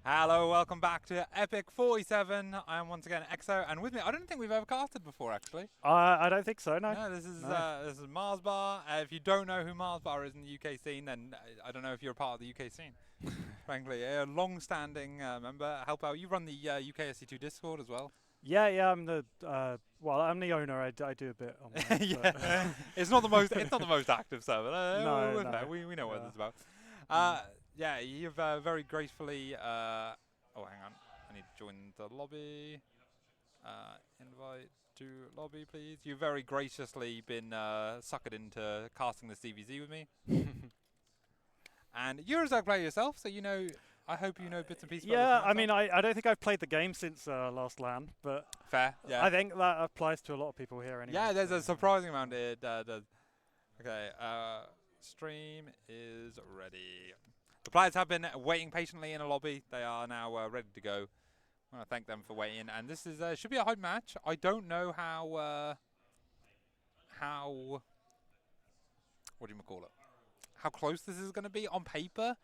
Hello, welcome back to EPIC47. I am once again EXO, and with me, I don't think we've ever casted before, actually. I don't think so. No. No, this is No. this is Mars Bar. If you don't know who Mars Bar is in the UK scene, then I don't know if you're a part of the UK scene. Frankly, a long-standing member. Help out. You run the UKSC2 Discord as well. Yeah. I'm the I'm the owner. I do a bit on that. Yeah, it's not the most active server. No. We know what Yeah. it's about. Yeah, you've very gracefully. Oh, hang on. I need to join the lobby. Invite to lobby, please. You've very graciously been suckered into casting this DBZ with me. And you're a Zerg player yourself, so you know. I hope you know bits and pieces. Yeah. About I this mean, I don't think I've played the game since last LAN, but fair. Yeah. I think that applies to a lot of people here anyway. Yeah, there's so. a surprising amount it does. Okay, stream is ready. The players have been waiting patiently in a lobby. They are now ready to go. I want to thank them for waiting. And this is should be a hype match. I don't know how what do you call it? How close this is going to be on paper.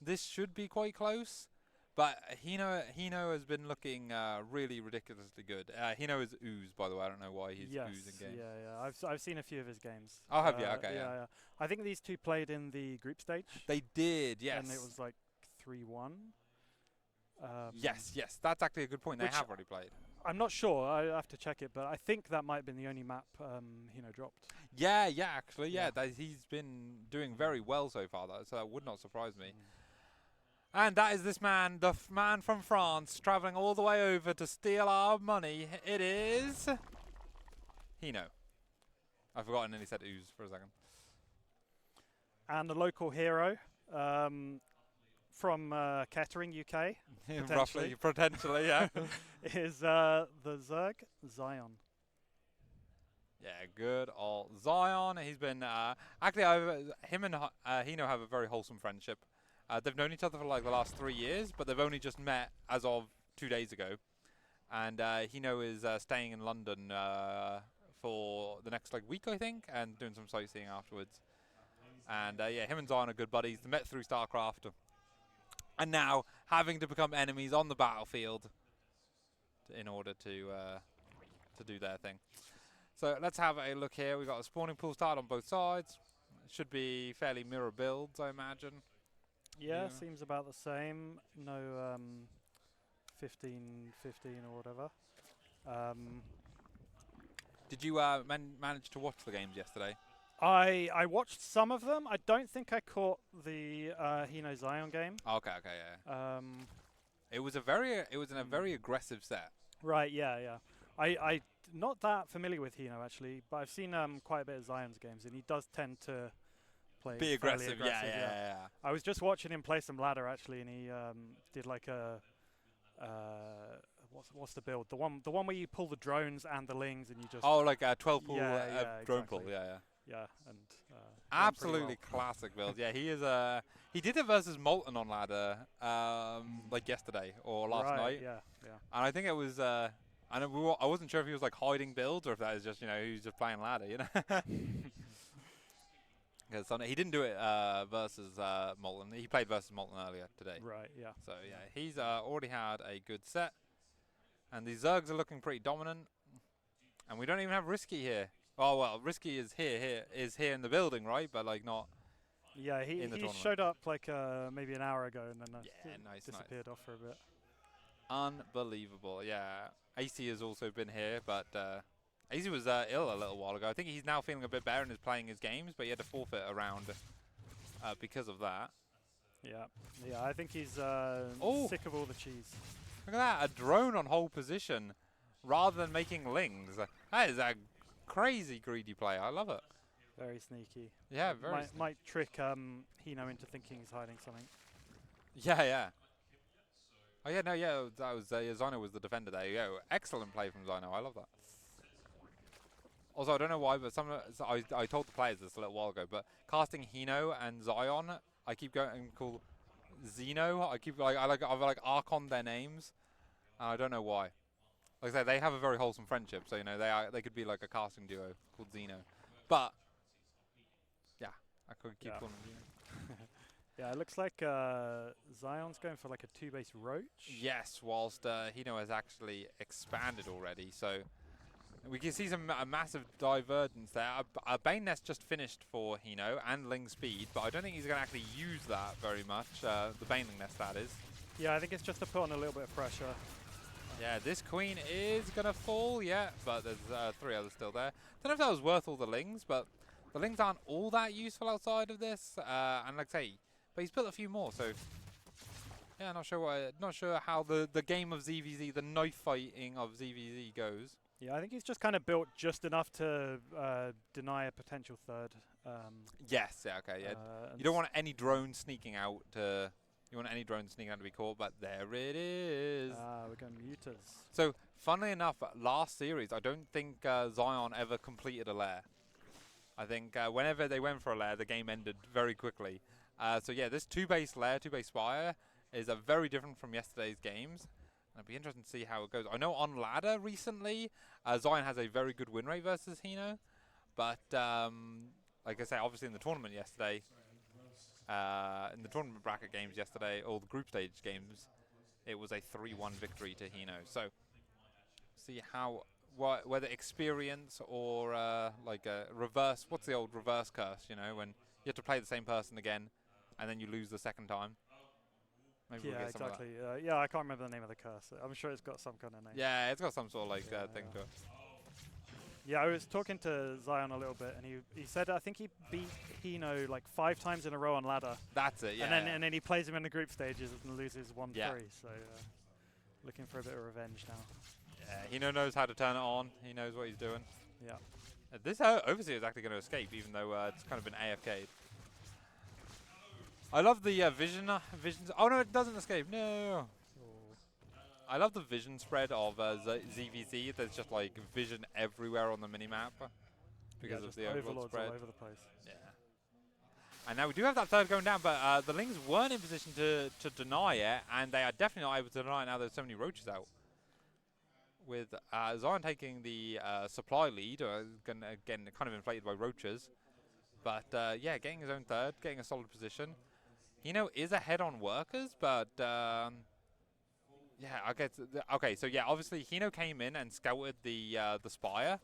This should be quite close. But HINO has been looking really ridiculously good. HINO is Ooze, by the way. I don't know why he's oozing game. Yeah. I've seen a few of his games. Oh, have you? Okay. Yeah. I think these two played in the group stage. They did, yes. And it was like 3-1. Yes. That's actually a good point. They have already played. I'm not sure. I have to check it, but I think that might have been the only map HINO dropped. Yeah, actually, yeah. He's been doing very well so far, though, so that would not surprise me. And that is this man, the man from France, traveling all the way over to steal our money. It is HINO. I've forgotten, and he said Ooze for a second. And the local hero from Kettering, UK, Roughly, potentially, yeah. is the Zerg XYON. Yeah, good old Zion. He's been actually him and HINO have a very wholesome friendship. They've known each other for like the last 3 years, but they've only just met as of 2 days ago. And HINO is staying in London for the next week, I think, and doing some sightseeing afterwards. And yeah, him and Zion are good buddies. They met through Starcraft, and now having to become enemies on the battlefield in order to do their thing. So let's have a look here. We've got a spawning pool start on both sides. It should be fairly mirror builds, I imagine. Yeah, seems about the same. No 15-15 or whatever. Did you manage to watch the games yesterday? I watched some of them. I don't think I caught the HINO XYON game. Okay, yeah. It was in a very aggressive set. Right, yeah. I not that familiar with HINO actually, but I've seen quite a bit of XYON's games, and he does tend to be aggressive. Yeah. I was just watching him play some ladder actually, and he did like a what's the build? The one where you pull the drones and the lings, and you just like a 12 pull drone exactly. pull. Yeah, and absolutely classic build. Yeah, he is he did it versus Molten on ladder like yesterday or last night. Yeah. And I think it was I wasn't sure if he was like hiding builds or if that was just he was just playing ladder, Because he didn't do it versus Molten. He played versus Molten earlier today. Right, yeah. So yeah, he's already had a good set, and the Zergs are looking pretty dominant. And we don't even have Risky here. Oh well, Risky is here in the building, right? But like not. Yeah, he showed up like maybe an hour ago and then disappeared off for a bit. Unbelievable, yeah. AC has also been here, but AC was ill a little while ago. I think he's now feeling a bit better and is playing his games, but he had to forfeit a round because of that. Yeah, I think he's sick of all the cheese. Look at that, a drone on hold position rather than making lings. That is a crazy greedy play. I love it. Very sneaky. Yeah, very sneaky. Might trick HINO into thinking he's hiding something. Yeah. Oh yeah, no, yeah, that was Zyno was the defender there. Yo, excellent play from Zyno. I love that. Also, I don't know why, but I told the players this a little while ago, but casting HINO and Zion, I keep going and call Xeno. I've Archon their names, and I don't know why. Like I say, they have a very wholesome friendship, so they could be like a casting duo called Xeno. But yeah, I could keep calling them Xeno. Yeah, it looks like Zion's going for like a 2-base roach. Yes, whilst Hino has actually expanded already. So we can see a massive divergence there. A Bane Nest just finished for Hino and Ling Speed, but I don't think he's going to actually use that very much. The Baneling Nest, that is. Yeah, I think it's just to put on a little bit of pressure. Yeah, this queen is going to fall, yeah, but there's 3 others still there. Don't know if that was worth all the Lings, but the Lings aren't all that useful outside of this. And like I say, but he's built a few more, so yeah, not sure how the game of ZVZ, the knife fighting of ZVZ goes. Yeah, I think he's just kind of built just enough to deny a potential third. Yes, yeah, okay, yeah. You don't want any drones sneaking out to. You want any drones sneaking out to be caught, but there it is. We're going muters. So, funnily enough, last series, I don't think Zion ever completed a lair. I think whenever they went for a lair, the game ended very quickly. So yeah, this 2-base lair, 2-base spire, is very different from yesterday's games. It'll be interesting to see how it goes. I know on ladder recently, Zion has a very good win rate versus Hino, but like I say, obviously in the tournament yesterday, in the tournament bracket games yesterday, or the group stage games, it was a 3-1 victory to Hino. So see how whether experience or like a reverse. What's the old reverse curse? You know, when you have to play the same person again, and then you lose the second time. Maybe Yeah, we'll get some exactly. of that. Yeah, I can't remember the name of the curse. I'm sure it's got some kind of name. Yeah, it's got some sort of like thing to it. Yeah, I was talking to Zion a little bit, and he said I think he beat Hino like 5 times in a row on ladder. That's it. Yeah. And then he plays him in the group stages and loses 1-3. Yeah. So looking for a bit of revenge now. Yeah, Hino knows how to turn it on. He knows what he's doing. Yeah. This Overseer is actually going to escape, even though it's kind of been AFK'd. I love the visions. Oh no, it doesn't escape. No. I love the vision spread of ZVZ. There's just like vision everywhere on the minimap because of the overlord spread. All over the place. Yeah. And now we do have that third going down, but the Lings weren't in position to deny it, and they are definitely not able to deny it now there's so many roaches out. With Zion taking the supply lead, again kind of inflated by roaches. But yeah, getting his own third, getting a solid position. Hino is ahead on workers, but yeah, I guess. Okay, so yeah, obviously Hino came in and scouted the spire,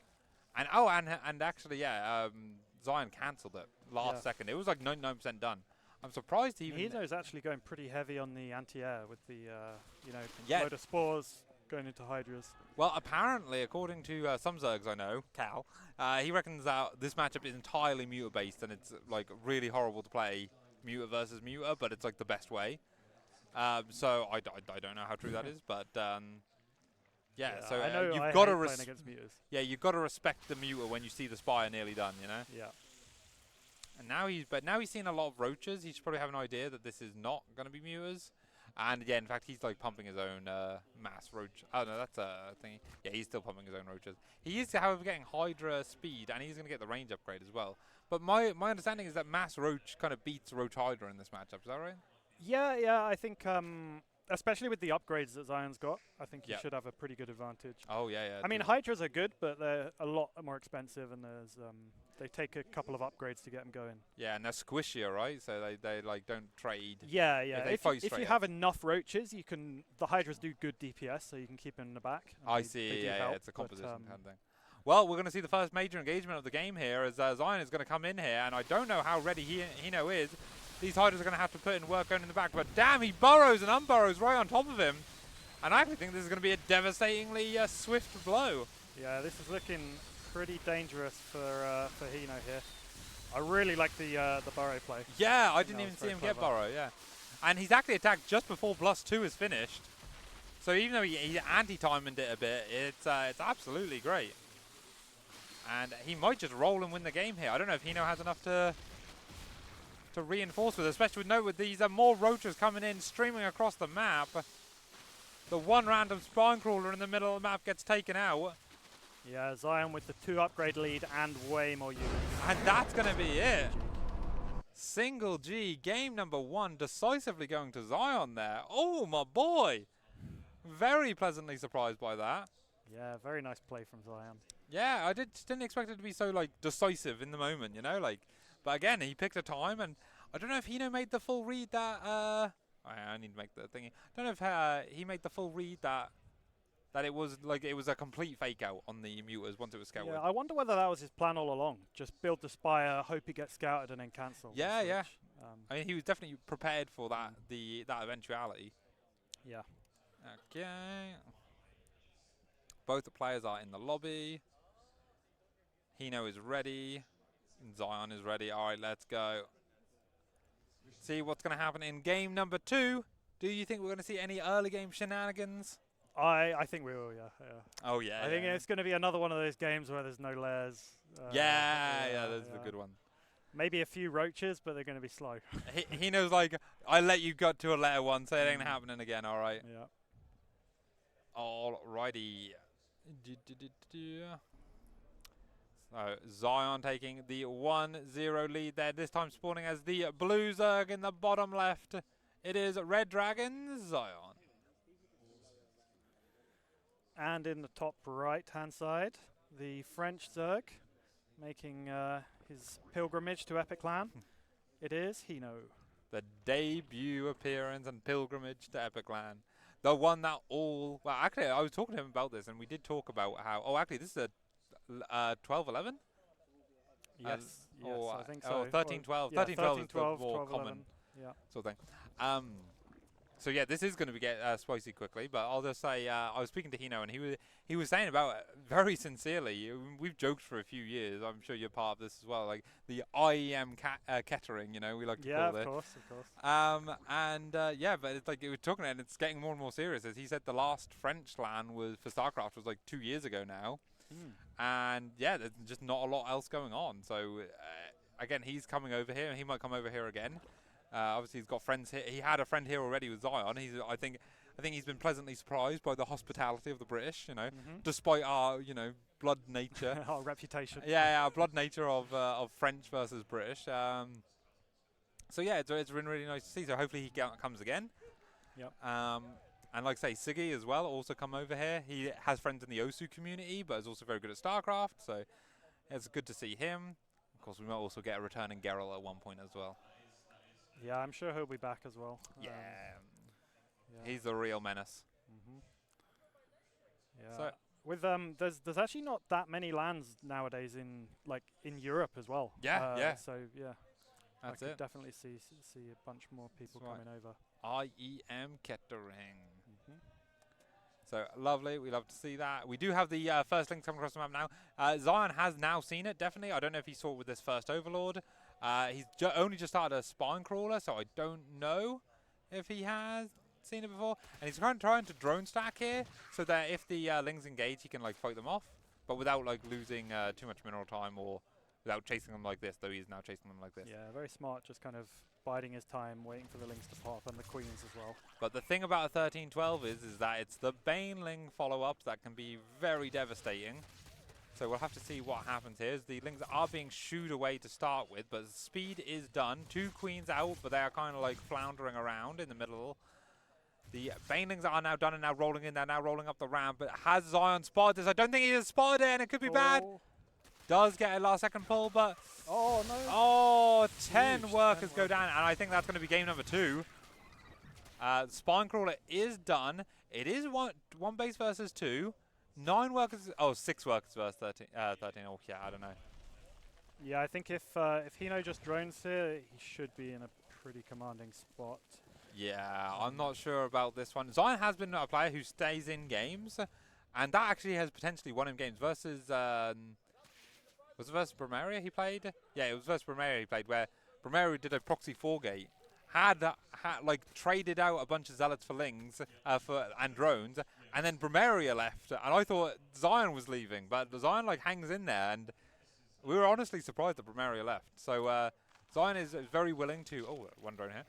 and and actually yeah, Zion cancelled it last second. It was like 99% done. I'm surprised he even. Hino's actually going pretty heavy on the anti-air with the Yeah. load of spores going into hydras. Well, apparently, according to some Zergs I know, Cal, he reckons that this matchup is entirely muta based, and it's like really horrible to play muta versus muta, but it's like the best way. So I don't know how true that is, but yeah. So I know you've got to against mutas. Yeah, you've got to respect the muta when you see the spire nearly done, you know. Yeah. And now he's seen a lot of roaches. He should probably have an idea that this is not going to be mutas. And yeah, in fact, he's like pumping his own mass roach. Oh no, that's a thingy. Yeah, he's still pumping his own roaches. He is, however, getting Hydra speed, and he's going to get the range upgrade as well. But my understanding is that mass roach kind of beats roach Hydra in this matchup. Is that right? Yeah, I think especially with the upgrades that Zion's got, I think he should have a pretty good advantage. Oh yeah. I mean, Hydras are good, but they're a lot more expensive, and there's they take a couple of upgrades to get them going. Yeah, and they're squishier, right? So they like don't trade. Yeah. If you have up. enough roaches, you can. The Hydras do good DPS, so you can keep them in the back. I see. Yeah, it's a composition kind of thing. Well, we're going to see the first major engagement of the game here as Zion is going to come in here, and I don't know how ready Hino is. These Hydras are going to have to put in work going in the back, but damn, he burrows and unburrows right on top of him. And I actually think this is going to be a devastatingly swift blow. Yeah, this is looking pretty dangerous for Hino here. I really like the burrow play. Yeah, I didn't even see him get burrow, yeah. And he's actually attacked just before Plus 2 is finished. So even though he anti-timed it a bit, it's absolutely great. And he might just roll and win the game here. I don't know if Hino has enough to reinforce with, especially with these more roaches coming in, streaming across the map. The one random spine crawler in the middle of the map gets taken out. Yeah, Zion with the 2 upgrade lead and way more units. And that's going to be it. Single G, game number 1, decisively going to Zion there. Oh, my boy. Very pleasantly surprised by that. Yeah, very nice play from Zion. Yeah, I didn't expect it to be so like decisive in the moment, you know, like. But again, he picked a time, and I don't know if HINO made the full read that. I need to make the thingy. I don't know if he made the full read that it was like it was a complete fake out on the muters once it was scouted. Yeah, I wonder whether that was his plan all along. Just build the spire, hope he gets scouted, and then cancel. Yeah, yeah. Um, I mean, he was definitely prepared for that that eventuality. yeah. Okay. Both the players are in the lobby. HINO is ready. Zion is ready. All right, let's go. See what's going to happen in game number 2. Do you think we're going to see any early game shenanigans? I think we will, yeah. Oh, yeah. I think it's going to be another one of those games where there's no layers. Yeah, that's a good one. Maybe a few roaches, but they're going to be slow. He knows, like, I let you go to a layer 1, so it ain't happening again, all right? Yeah. All righty. So Zion taking the 1-0 lead there, this time spawning as the blue Zerg in the bottom left. It is Red Dragon, Zion. And in the top right-hand side, the French Zerg making his pilgrimage to Epic Land. It is HINO. The debut appearance and pilgrimage to Epic Land. The one that all... Well, actually, I was talking to him about this, and we did talk about how... Oh, actually, this is a 12-11? Yes, I think so. 13-12. Yeah, 13-12 is the 13-12, more 12-11. common Yeah. sort of thing. So yeah, this is going to get spicy quickly, but I'll just say I was speaking to HINO, and he was saying about it very sincerely. We've joked for a few years. I'm sure you're part of this as well, like the IEM Kettering, you know, we like to call it. Yeah, of course. Yeah, but it's like it was talking, and it's getting more and more serious. As he said, the last French LAN was for Starcraft was like 2 years ago now, and yeah, there's just not a lot else going on. So again, he's coming over here, and he might come over here again. Obviously, he's got friends here. He had a friend here already with Zion. I think he's been pleasantly surprised by the hospitality of the British. You know, despite our blood nature, our reputation. Yeah, our blood nature of French versus British. So yeah, it's been really nice to see. So hopefully he comes again. Yep. And like I say, Siggy as well also come over here. He has friends in the Osu community, but is also very good at Starcraft. So it's good to see him. Of course, we might also get a returning Geralt at one point as well. Yeah, I'm sure he'll be back as well. Yeah. He's the real menace. Yeah. So with there's actually not that many lands nowadays in Europe as well. Yeah. So yeah, that's I could it. definitely see a bunch more people coming over. IEM Kettering. So lovely. We love to see that. We do have the first link coming across the map now. Zion has now seen it. Definitely. I don't know if he saw it with this first Overlord. He's only just started a spine crawler, so I don't know if he has seen it before. And he's trying to drone stack here, so that if the lings engage, he can like fight them off, but without like losing too much mineral time or without chasing them like this. Though he's now chasing them like this. Yeah, very smart. Just kind of biding his time, waiting for the lings to pop, and the queens as well. But the thing about a 13-12 is that it's the Baneling follow-ups that can be very devastating. So we'll have to see what happens here. The lings are being shooed away to start with, but speed is done. 2 queens out, but they are kind of like floundering around in the middle. The Banelings are now done and now rolling in. They're now rolling up the ramp, but has Zion spotted this? I don't think he has spotted it, and it could be bad. Does get a last second pull, but... Oh, no. Oh, 10 workers go down, and I think that's going to be game number 2. Spine Crawler is done. It is one base versus 2. 9 workers... Oh, 6 workers versus 13. Oh, yeah, I don't know. Yeah, I think if HINO just drones here, he should be in a pretty commanding spot. Yeah, I'm not sure about this one. Zion has been a player who stays in games, and that actually has potentially won him games versus... was it versus Brumaria he played? Yeah, it was versus Brumaria he played, where Brumaria did a proxy 4-gate, had like traded out a bunch of zealots for lings and drones, and then Brumaria left, and I thought Zion was leaving, but Zion like hangs in there, and we were honestly surprised that Brumaria left. So Zion is very willing to... Oh, one drone here.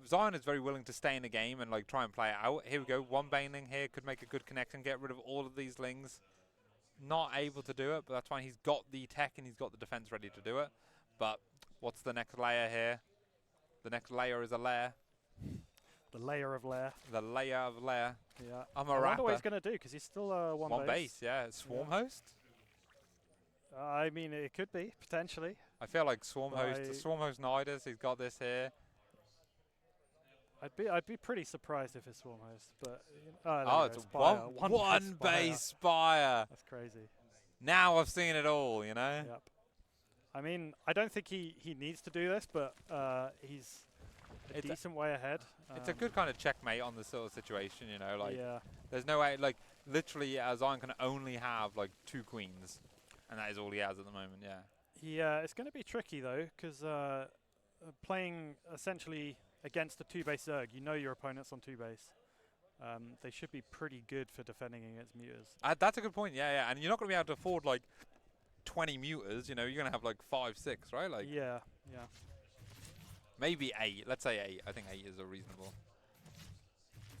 Zion is very willing to stay in the game and like try and play it out. Here we go, one Baneling here could make a good connection, get rid of all of these lings. Not able to do it, but that's fine. He's got the tech and he's got the defense ready to do it. But what's the next layer here? The next layer is a layer. The layer of lair. The layer of layer. Yeah. I'm a I rapper. wonder what he's going to do, because he's still one base. Yeah. Swarm host? I mean, it could be, potentially. I feel like Swarm By- Host Nidus, he's got this here. I'd be pretty surprised if it's Swarm Host, but there Oh, you it's go, a Spire. one base Spire. That's crazy. Now I've seen it all, you know? Yep. I mean, I don't think he needs to do this, but he's a It's a- decent way ahead. It's a good kind of checkmate on this sort of situation, you know? Like, yeah. there's no way, like, literally, Zion can only have, like, 2 queens. And that is all he has at the moment, yeah. Yeah, it's going to be tricky though, because playing essentially against a 2-base Zerg, you know your opponent's on 2-base. They should be pretty good for defending against mutas. That's a good point, yeah. And you're not going to be able to afford, like, 20 mutas, you know? You're going to have, like, 5, 6, right? Like, Yeah. maybe 8. Let's say 8. I think 8 is a reasonable.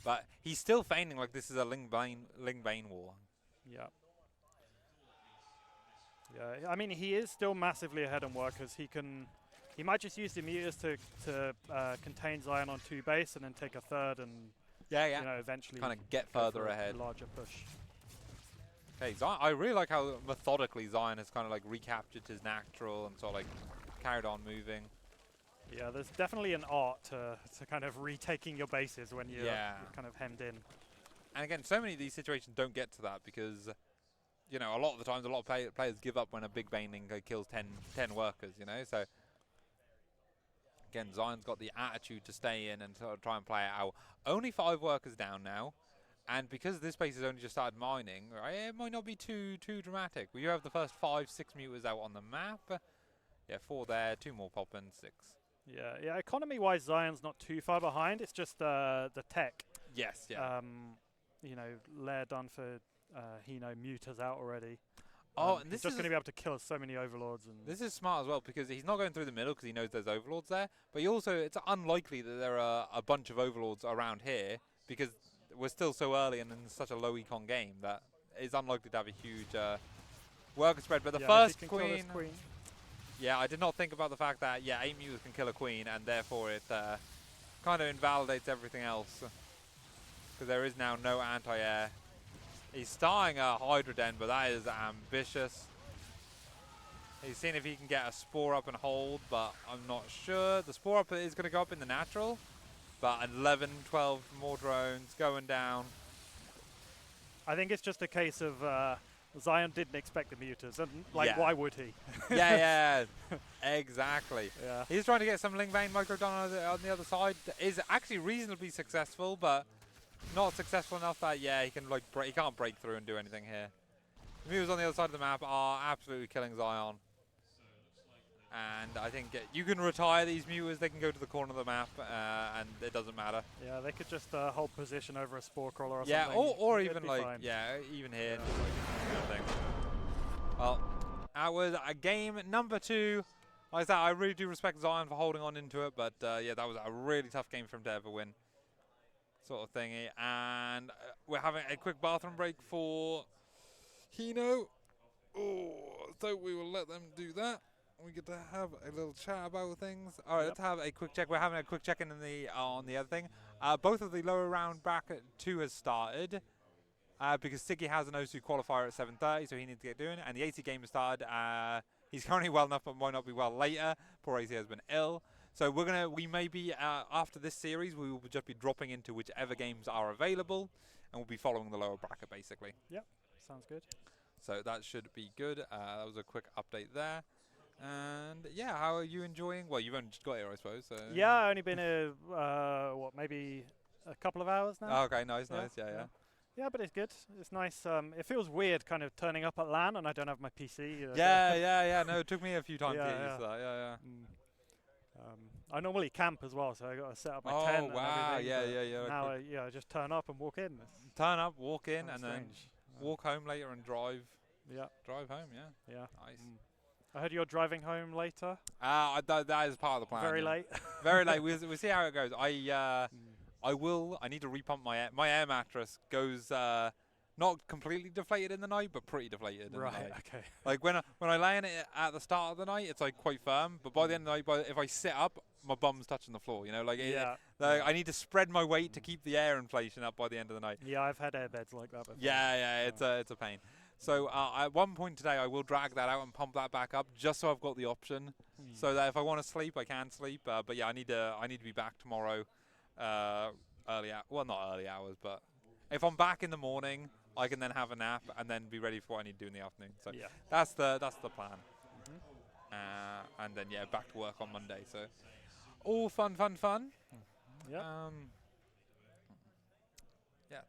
But he's still feigning like this is a Ling Bane war. Yeah. Yeah, I mean, he is still massively ahead on workers. He might just use the mutas to contain Zion on 2-base and then take a third and you know, eventually kind of get go further for a ahead. larger push. Okay, Zion, I really like how methodically Zion has kind of like recaptured his natural and sort of like carried on moving. Yeah, there's definitely an art to kind of retaking your bases when you're kind of hemmed in. And again, so many of these situations don't get to that because, you know, a lot of the times a lot of players give up when a big baning kills 10 workers, you know. So again, Zion's got the attitude to stay in and sort of try and play it out. Only 5 workers down now. And because this base has only just started mining, right, it might not be too dramatic. You have the first 5, 6 mutas out on the map. Yeah, 4 there, 2 more popping, 6. Yeah. Economy-wise, Zion's not too far behind. It's just the tech. Yes, yeah. You know, layer done for HINO mutas out already. Oh, and he's this just is going to be able to kill so many overlords. And this is smart as well because he's not going through the middle because he knows there's overlords there. But he also, it's unlikely that there are a bunch of overlords around here because we're still so early and in such a low econ game that it's unlikely to have a huge worker spread. But the first queen. Yeah, I did not think about the fact that 8 mutas can kill a queen and therefore it kind of invalidates everything else because there is now no anti-air. He's starting a Hydra Den, but that is ambitious. He's seeing if he can get a Spore up and hold, but I'm not sure. The Spore up is going to go up in the natural, but 11, 12 more drones going down. I think it's just a case of Zion didn't expect the mutas, and why would he? yeah, exactly. Yeah. He's trying to get some Ling Bane micro done on the other side. Is actually reasonably successful, but not successful enough that he can like he can't break through and do anything here. The mutas on the other side of the map are absolutely killing Zion. And I think you can retire these mutas, they can go to the corner of the map, and it doesn't matter. Yeah, they could just hold position over a Spore Crawler or something. Yeah, or even like, fine. even here. Like, well, that was a game number 2. Like I said, I really do respect Zion for holding on into it, but that was a really tough game for him to ever win. Sort of thingy. And we're having a quick bathroom break for HINO. Oh, so we will let them do that. We get to have a little chat about things. All right, let's have a quick check. We're having a quick check-in on the other thing. Both of the lower round bracket 2 has started because Siggy has an O2 qualifier at 7:30, so he needs to get doing it. And the AC game has started. He's currently well enough, but might not be well later. Poor AC has been ill. So we may be after this series, we will just be dropping into whichever games are available, and we'll be following the lower bracket basically. Yep, sounds good. So that should be good. That was a quick update there. And yeah, how are you enjoying? Well, you've only just got here, I suppose. So. Yeah, I've only been here, maybe a couple of hours now. Oh, okay, nice. Yeah. Yeah, but it's good. It's nice. It feels weird kind of turning up at LAN and I don't have my PC. Yeah. No, it took me a few times to get used to that. Yeah. I normally camp as well, so I got to set up my tent. Oh, wow. And Yeah. Now, I just turn up and walk in. Turn up, walk in, and strange. then walk home later and drive. Yeah. Drive home, yeah. Nice. I heard you're driving home later. That is part of the plan. Very late. Very late. We'll see how it goes. I need to repump my air mattress. Goes not completely deflated in the night, but pretty deflated. In right. The night. Okay. Like when I lay in it at the start of the night, it's like quite firm. But by the end of the night, if I sit up, my bum's touching the floor. You know, like I need to spread my weight to keep the air inflation up by the end of the night. Yeah, I've had airbeds like that before. Yeah. It's a pain. So at one point today, I will drag that out and pump that back up, just so I've got the option, so that if I want to sleep, I can sleep. But yeah, I need to be back tomorrow, well, not early hours, but if I'm back in the morning, I can then have a nap and then be ready for what I need to do in the afternoon. So Yeah. that's the plan. And then yeah, back to work on Monday. So all fun. Yeah. Yeah.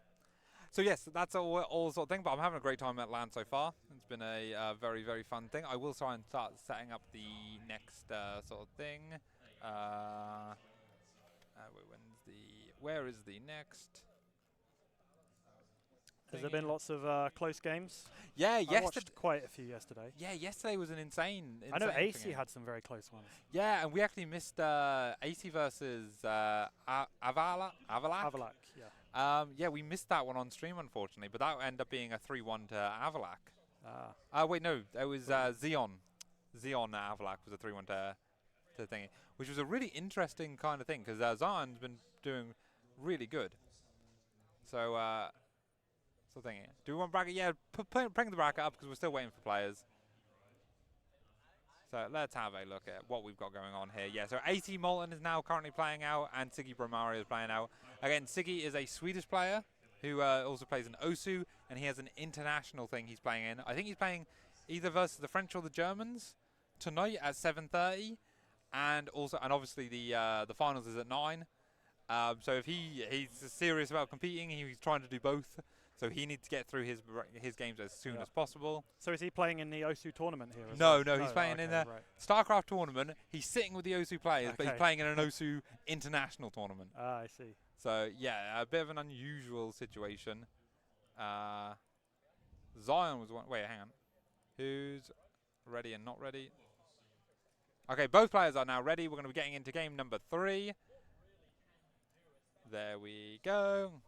So yes, that's all sort of thing. But I'm having a great time at LAN so far. It's been a very, very fun thing. I will try and start setting up the next sort of thing. Where is the next? Has there been lots of close games? Yeah, I watched quite a few yesterday. Yeah, yesterday was an insane I know AC thing. had some very close ones. Yeah, and we actually missed AC versus Avalac. Yeah. Yeah, we missed that one on stream, unfortunately, but that ended up being a 3-1 to Avalac. Ah. Wait, no, it was XYON. XYON Avalac was a 3-1 to thingy, which was a really interesting kind of thing, because XYON's been doing really good. So, thingy. Do we want bracket? Yeah, bring the bracket up, because we're still waiting for players. So let's have a look at what we've got going on here. Yeah, so AC Molten is now currently playing out, and Siggy Bromario is playing out. Again, Siggy is a Swedish player who also plays in OSU, and he has an international thing he's playing in. I think he's playing either versus the French or the Germans tonight at 7:30, and obviously the finals is at 9. So if he's serious about competing, he's trying to do both. So he needs to get through his games as soon as possible. So is he playing in the OSU tournament here? No, he's playing in the Starcraft tournament. He's sitting with the OSU players, but he's playing in an OSU international tournament. Ah, I see. So yeah, a bit of an unusual situation. XYON was one. Wait, hang on. Who's ready and not ready? Okay, both players are now ready. We're going to be getting into game number 3. There we go.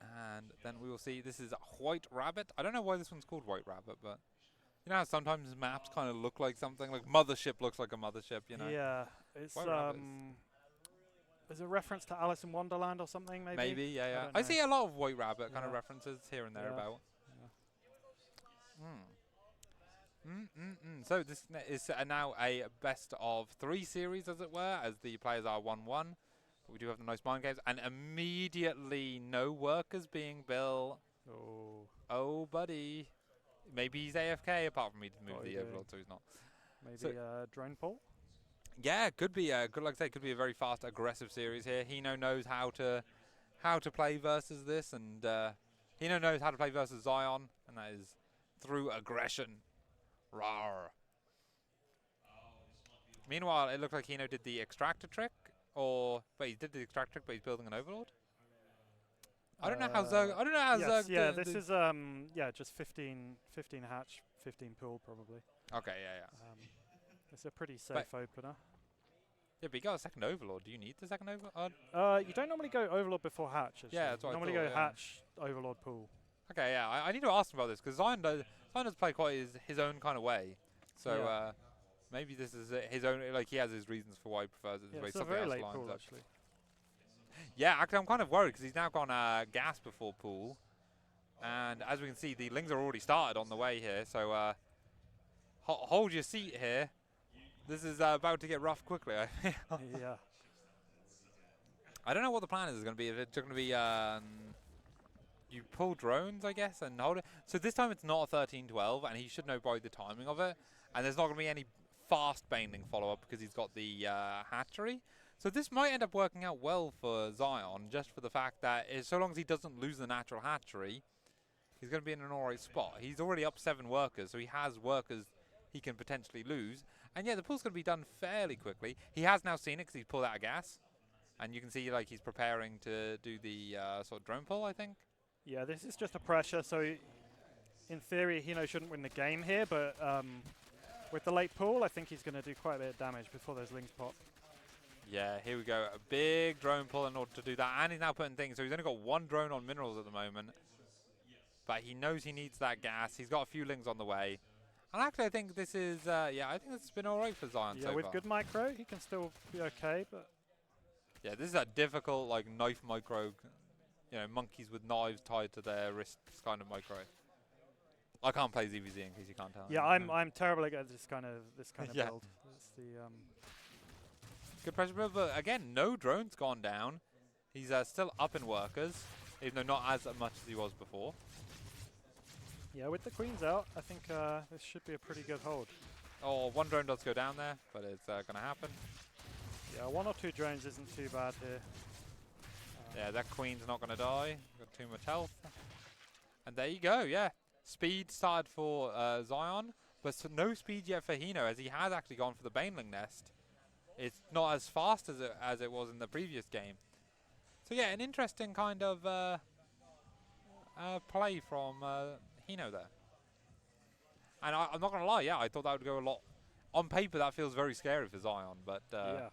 And then we will see, this is White Rabbit. I don't know why this one's called White Rabbit, but you know how sometimes maps kind of look like something? Like Mothership looks like a mothership, you know? Yeah, it's is it a reference to Alice in Wonderland or something, maybe? Maybe, yeah. I see a lot of White Rabbit kind of references here and there about. So this is now a best of 3 series, as it were, as the players are 1-1. But we do have the nice mind games, and immediately no workers being built. Oh, buddy. Maybe he's AFK, apart from me to move the overlord, so he's not. Maybe drone pull? Yeah, could be. Good, like I say, could be a very fast, aggressive series here. HINO knows how to play versus this, and HINO knows how to play versus XYON, and that is through aggression. Rawr. Meanwhile, it looked like HINO did the extractor trick. He did the extract trick, but he's building an overlord. I don't know how Zerg. I don't know how Zerg. Yeah, this is just 15 hatch, 15 pool probably. Okay, yeah. It's a pretty safe opener. Yeah, but you got a second overlord. Do you need the second overlord? You don't normally go overlord before hatch. Actually. Yeah, that's what normally I thought, go hatch, overlord pool. Okay, yeah. I need to ask him about this, because XYON does play quite his own kind of way. So maybe this is his own. Like, he has his reasons for why he prefers it this way. It's a very late pool, actually. Yeah, actually, I'm kind of worried, because he's now gone gas before pool, and as we can see, the lings are already started on the way here. So hold your seat here. This is about to get rough quickly, I feel. Yeah. I don't know what the plan is going to be. If it's going to be you pull drones, I guess, and hold it. So this time it's not a 13-12, and he should know by the timing of it. And there's not going to be any fast baneling follow-up, because he's got the hatchery. So this might end up working out well for XYON, just for the fact that so long as he doesn't lose the natural hatchery, he's going to be in an alright spot. He's already up 7 workers, so he has workers he can potentially lose. And yeah, the pool's going to be done fairly quickly. He has now seen it, because he's pulled out of gas. And you can see like he's preparing to do the sort of drone pull, I think. Yeah, this is just a pressure, so in theory, HINO shouldn't win the game here, but with the late pull, I think he's going to do quite a bit of damage before those lings pop. Yeah, here we go. A big drone pull in order to do that. And he's now putting things. So he's only got 1 drone on minerals at the moment. But he knows he needs that gas. He's got a few lings on the way. And actually, I think this is, I think this has been all right for XYON so with far. good micro, he can still be okay, but... Yeah, this is a difficult, like, knife micro you know, monkeys with knives tied to their wrists kind of micro. I can't play ZVZ in case you can't tell. Yeah, I'm terrible at this kind of Yeah. build. It's the Good pressure build, but again, no drones gone down. He's still up in workers, even though not as much as he was before. yeah, with the queens out, I think this should be a pretty good hold. Oh, one drone does go down there, but it's going to happen. Yeah, 1 or 2 drones isn't too bad here. Yeah, that queen's not going to die. Got too much health. And there you go, yeah. Speed started for Zion, but no speed yet for HINO, as he has actually gone for the Baneling nest. It's not as fast as it was in the previous game. So yeah, an interesting kind of play from HINO there. And I'm not going to lie, yeah, I thought that would go a lot. On paper, that feels very scary for Zion, but Yeah.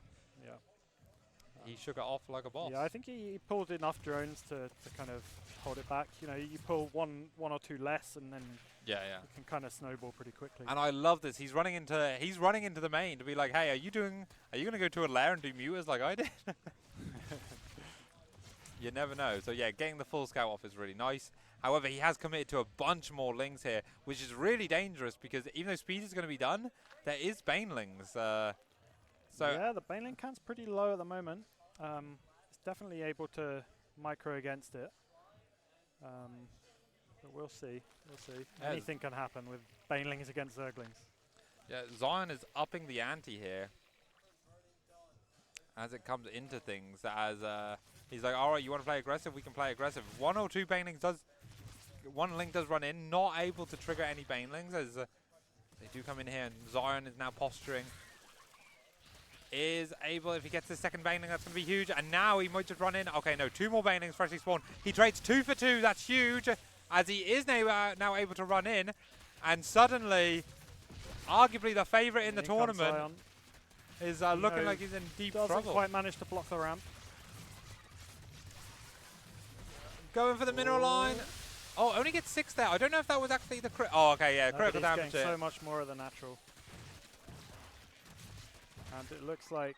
he shook it off like a boss. Yeah, I think he pulled enough drones to kind of hold it back. You know, you pull one or two less, and then Yeah. it can kind of snowball pretty quickly. And I love this. He's running into the main to be like, hey, are you going to go to a lair and do muters like I did? You never know. So yeah, getting the full scout off is really nice. However, he has committed to a bunch more lings here, which is really dangerous because even though speed is going to be done, there is banelings. So yeah, the Baneling count's pretty low at the moment. It's definitely able to micro against it. But we'll see. We'll see. Anything can happen with Banelings against Zerglings. yeah, Zion is upping the ante here as it comes into things. As he's like, all right, you want to play aggressive? We can play aggressive. 1 or 2 banelings one link does run in, not able to trigger any banelings as they do come in here, and Zion is now posturing. Is able, if he gets the second baneling, that's going to be huge. And now he might just run in. Okay, no, 2 more banelings freshly spawned. He trades 2 for 2. That's huge. As he is now able to run in. And suddenly, arguably the favorite in the tournament is looking like he's in deep doesn't trouble. quite manage to block the ramp. Going for the mineral line. Oh, only gets 6 there. I don't know if that was actually the crit. Oh, okay, yeah, No, critical but he's damage. getting so much more of the natural. And it looks like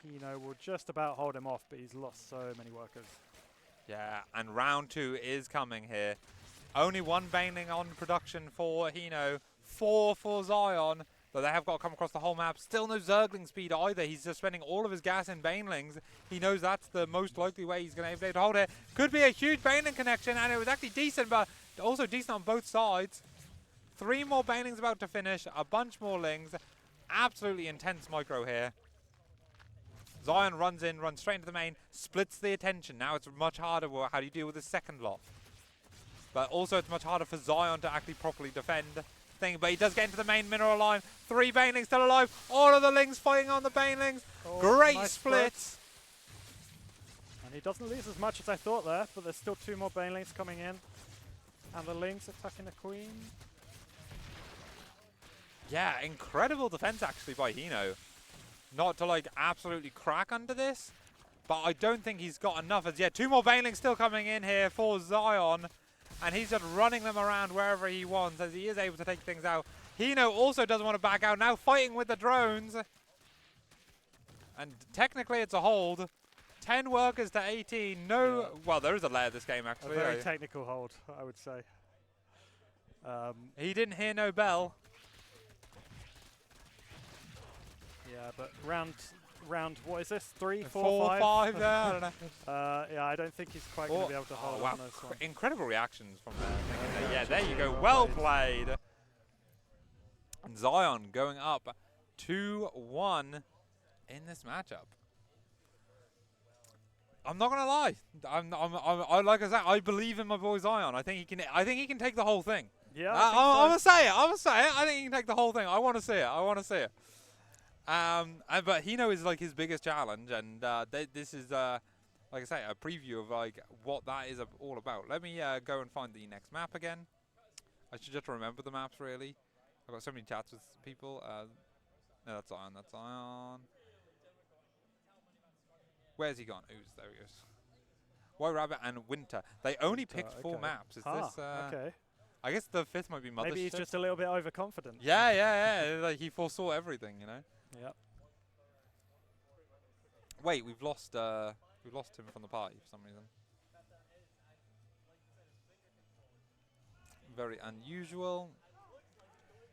HINO will just about hold him off, but he's lost so many workers. Yeah, and round 2 is coming here. Only 1 baneling on production for HINO, 4 for Zion, but they have got to come across the whole map. Still no Zergling speed either. He's just spending all of his gas in banelings. He knows that's the most likely way he's going to be able to hold it. Could be a huge baneling connection, and it was actually decent, but also decent on both sides. 3 more banelings about to finish, a bunch more lings. Absolutely intense micro here. Zion runs in, runs straight into the main, splits the attention. Now it's much harder. How do you deal with the second lot? But also it's much harder for Zion to actually properly defend thing. But he does get into the main mineral line. 3 banelings still alive. All of the lings fighting on the banelings. Oh, Great nice split. And he doesn't lose as much as I thought there, but there's still 2 more banelings coming in. And the lings attacking the queen. Yeah, incredible defense actually by HINO. Not to like absolutely crack under this, but I don't think he's got enough as yet. 2 more banelings still coming in here for Zion, and he's just running them around wherever he wants as he is able to take things out. HINO also doesn't want to back out, now fighting with the drones. And technically it's a hold. 10 workers to 18. No, Yeah. well, there is a layer this game A actually. very technical hold, I would say. He didn't hear no bell. Yeah, but round, what is this? 3, 4, 4, 5? 5 there, I don't know. Yeah, I don't think he's quite going to be able to hold wow, on this one. incredible reactions from there. Yeah, there you go. Well Well played. And Zion going up 2-1 in this matchup. I'm not gonna lie. I like I said, I believe in my boy Zion. I think he can take the whole thing. Yeah, I'm gonna say it. I think he can take the whole thing. I want to see it. But HINO is like his biggest challenge, and this is like I say, a preview of like what that is all about. Let me go and find the next map again. I should just remember the maps really. I've got so many chats with people. No, that's Zion. That's Zion. Where's he gone? Ooze, there he goes. White Rabbit and Winter. They only picked 4 maps. Is this? Okay. I guess the 5th might be Mothership. Maybe he's just a little bit overconfident. Yeah. Like he foresaw everything, you know. Yep. Wait, we've lost him from the party for some reason. very unusual.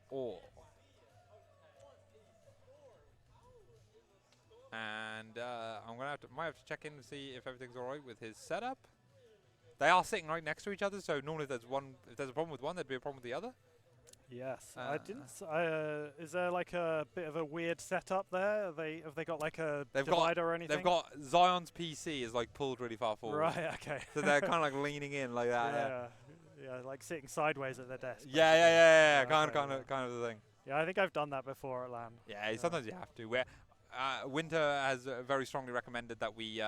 Or. And I'm gonna might have to check in to see if everything's all right with his setup. They are sitting right next to each other, so normally if there's a problem with one, there'd be a problem with the other. Yes, I didn't. Is there like a bit of a weird setup there? Have they got like a divider or anything? They've got Zion's PC is like pulled really far forward. Right. Okay. So they're kind of like leaning in like that. Yeah, like sitting sideways at their desk. Yeah. Okay, Kind of the thing. Yeah, I think I've done that before at LAN. Yeah, sometimes you have to. Winter has very strongly recommended that we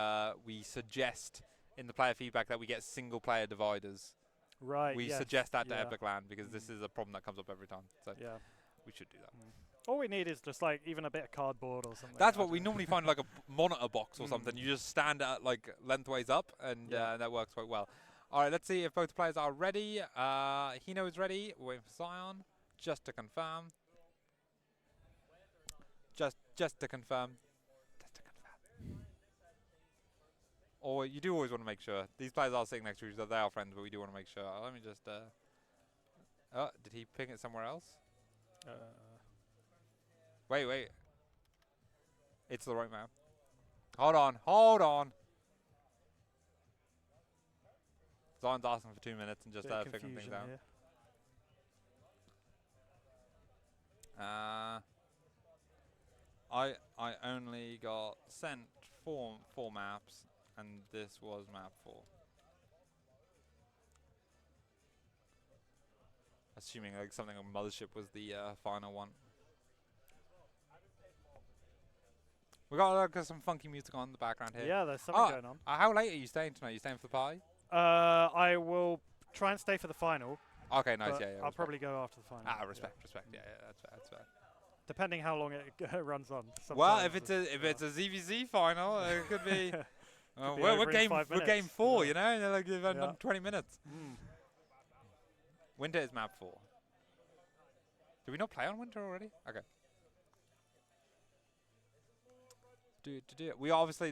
suggest in the player feedback that we get single player dividers. Right. We suggest that to Epic LAN because this is a problem that comes up every time. So we should do that. All we need is just like even a bit of cardboard or something. That's what we normally find, like a monitor box or something. You just stand it like lengthways up, and that works quite well. All right, let's see if both players are ready. HINO is ready. We're waiting for Zion just to confirm. Just to confirm. Or you do always want to make sure. These players are sitting next to each other. They are friends, but we do want to make sure. Let me just... oh, did he ping it somewhere else? Wait. It's the right map. Hold on. Zion's asking for 2 minutes and just figuring things out. I only got sent four maps, and this was map 4. Assuming like something on Mothership was the final one. We got some funky music on in the background here. Yeah, there's something going on. How late are you staying tonight? You staying for the party? I will try and stay for the final. Okay, nice. Yeah. I'll probably go after the final. Respect. Yeah, that's fair. Depending how long it runs on. Well, if it's a ZVZ final, it could be. We're game 4, you know. And like you've done 20 minutes. Winter is map 4. Did we not play on Winter already? Okay. We obviously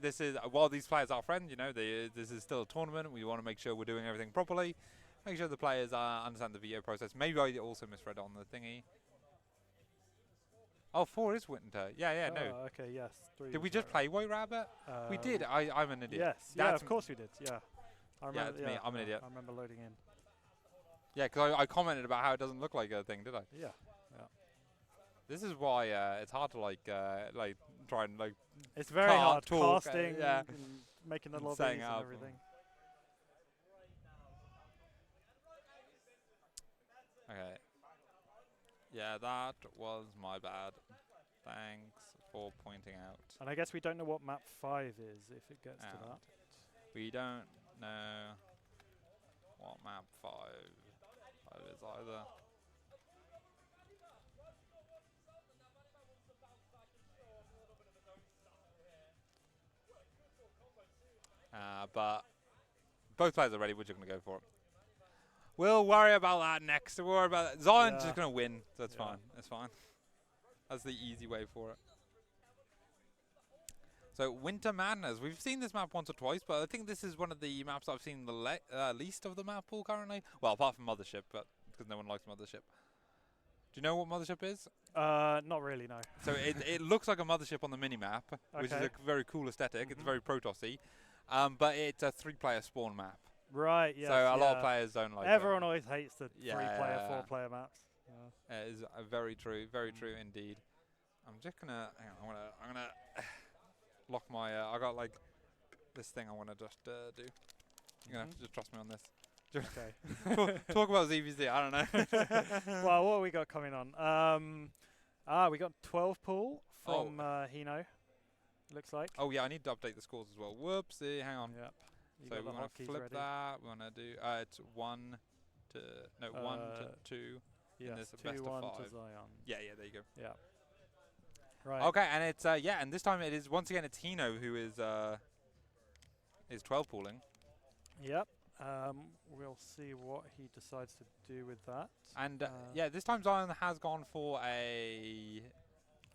while these players are friends, you know, this is still a tournament. We want to make sure we're doing everything properly. Make sure the players understand the VO process. Maybe I also misread on the thingy. Oh, 4 is Winter. Yeah, no. Okay, yes. 3 did we just play White Rabbit? We did. I'm an idiot. Yes. Of course we did. Yeah. I remember, it's me. I'm an idiot. I remember loading in. Yeah, because I commented about how it doesn't look like a thing, did I? Yeah. This is why it's hard to try and like. It's very hard talk, casting, and making the lobbies and everything. Okay. Yeah, that was my bad. Thanks for pointing out. And I guess we don't know what map 5 is if it gets to that. We don't know what map 5 is either. But both players are ready. We're just going to go for it. We'll worry about that next. We'll worry about that. Zion's just going to win. So that's fine. That's fine. That's the easy way for it. So Winter Madness. We've seen this map once or twice, but I think this is one of the maps I've seen the least of the map pool currently. Well, apart from Mothership, but because no one likes Mothership. Do you know what Mothership is? Not really, no. So it looks like a Mothership on the mini-map, which is a very cool aesthetic. It's very Protoss-y. But it's a 3-player spawn map. Right, yeah. So a lot of players don't like it. Everyone always hates the 3-player, 4-player maps. It is very true indeed. I'm just gonna, hang on, I'm gonna lock my, I got like this thing I wanna just do. You're gonna have to just trust me on this. Okay. Talk about ZVZ, I don't know. Well, what have we got coming on? We got 12 pool from HINO. Looks like. Oh yeah, I need to update the scores as well. Whoopsie, hang on. Yep. So we want to flip that. We want to do. It's 1 to 2. Yes, in this 2-1 best of 5. to Zion. Yeah, there you go. Yeah. Right. Okay, and it's and this time it is once again it's HINO who is 12 pooling. Yep. We'll see what he decides to do with that. And this time Zion has gone for a.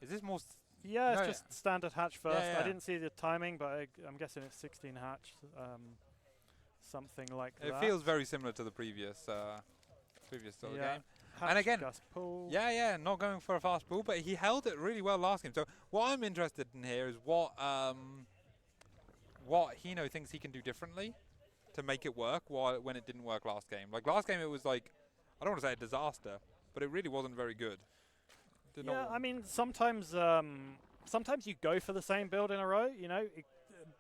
Is this more? Yeah, it's just standard hatch first. Yeah. I didn't see the timing, but I'm guessing it's 16 hatch, something like that. It feels very similar to the previous previous sort of Yeah. game. Hatch, And again, Gus pull. yeah, not going for a fast pull, but he held it really well last game. So what I'm interested in here is what Hino thinks he can do differently to make it work when it didn't work last game. Like last game, it was like, I don't want to say a disaster, but it really wasn't very good. Yeah, I mean, sometimes sometimes you go for the same build in a row, you know,